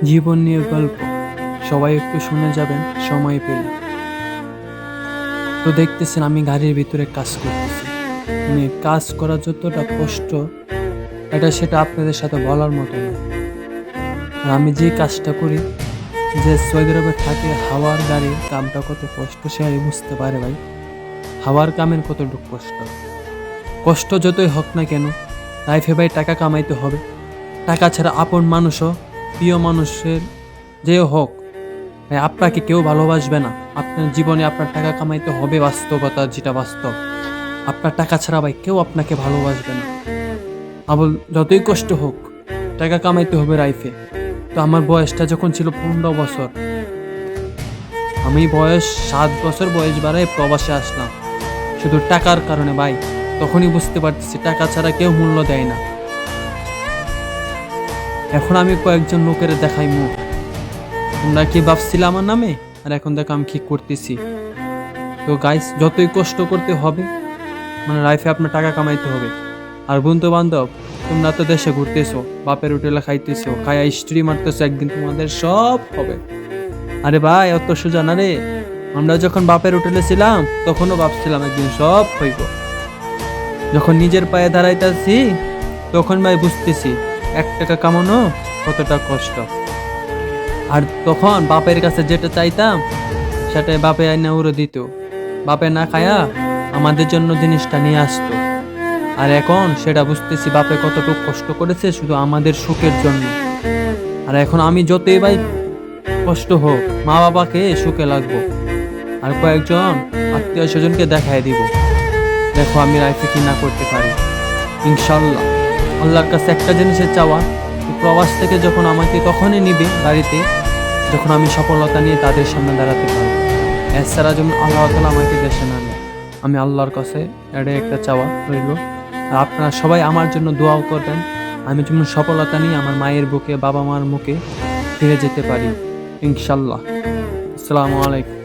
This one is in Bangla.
জীবন নিয়ে গল্প সবাই একটু শুনে যাবেন সময় পেলে। তো দেখতেছেন আমি গাড়ির ভিতরে কাজ করতেছি। মানে কাজ করা যতটা কষ্ট সেটা আপনাদের সাথে বলার মতো না। আর আমি যে কাজটা করি, যে সৌদি আরবে থাকে, হাওয়ার গাড়ির কামটা কত কষ্ট সে আর বুঝতে পারে ভাই। হাওয়ার কামের কতটুকু কষ্ট, কষ্ট যতই হোক না কেন লাইফে ভাই টাকা কামাইতে হবে। টাকা ছাড়া আপন মানুষও, প্রিয় মানুষের যে হোক ভাই, আপনাকে কেউ ভালোবাসবে না। আপনার জীবনে আপনার টাকা কামাইতে হবে, বাস্তবতা যেটা বাস্তব। আপনার টাকা ছাড়া ভাই কেউ আপনাকে ভালোবাসবে না। আবার যতই কষ্ট হোক টাকা কামাইতে হবে লাইফে। তো আমার বয়সটা যখন ছিল 15 বছর, আমি 7 বছর বয়স বাড়ায় প্রবাসে আসলাম শুধু টাকার কারণে ভাই। তখনই বুঝতে পারতেছি টাকা ছাড়া কেউ মূল্য দেয় না। এখন আমি কয়েকজন লোকের দেখাই মুখ, তোমরা কি ভাবছিল আমার নামে, আর এখন দেখো আমি কি করতেছি। তো গাইস, যতই কষ্ট করতে হবে, মানে লাইফে আপনার টাকা কামাইতে হবে। আর বন্ধু বান্ধব, তোমরা তো দেশে ঘুরতেছো, বাপের হোটেলে খাইতেছো, খায়া স্ত্রী মারতেছো, একদিন তোমাদের সব হবে। আরে ভাই, অত সোজা না রে। আমরা যখন বাপের হোটেলে ছিলাম তখনও ভাবছিলাম একদিন সব হইব। যখন নিজের পায়ে দাঁড়াইতেছি তখন ভাই বুঝতেছি 1 টাকা কামানো কতটা কষ্ট। আর তখন বাপের কাছে যেটা চাইতাম সেটাই বাপে আইনা উড়ো দিত। বাপে না খায়া আমাদের জন্য জিনিসটা নিয়ে আসতো। আর এখন সেটা বুঝতেছি বাপে কতটুকু কষ্ট করেছে শুধু আমাদের সুখের জন্য। আর এখন আমি যতই ভাই কষ্ট হোক, মা বাবাকে সুখে লাগবো, আর কয়েকজন আত্মীয় স্বজনকে দেখাই দিব। দেখো আমি লাইফে কি না করতে পারি। ইনশাল্লাহ আল্লাহর কাছে একটা জিনিসের চাওয়া, প্রবাস থেকে যখন আমাকে তখনই নিবে গাড়িতে যখন আমি সফলতা নিয়ে তাদের সামনে দাঁড়াতে পারবো। এছাড়া যেমন আল্লাহ তাআলা আমাকে দেশে না নেয়, আমি আল্লাহর কাছে এটাই একটা চাওয়া রইল। আর আপনারা সবাই আমার জন্য দোয়াও করবেন, আমি যেমন সফলতা নিয়ে আমার মায়ের বুকে, বাবা মার মুখে ফিরে যেতে পারি ইনশাল্লাহ। আসসালামু আলাইকুম।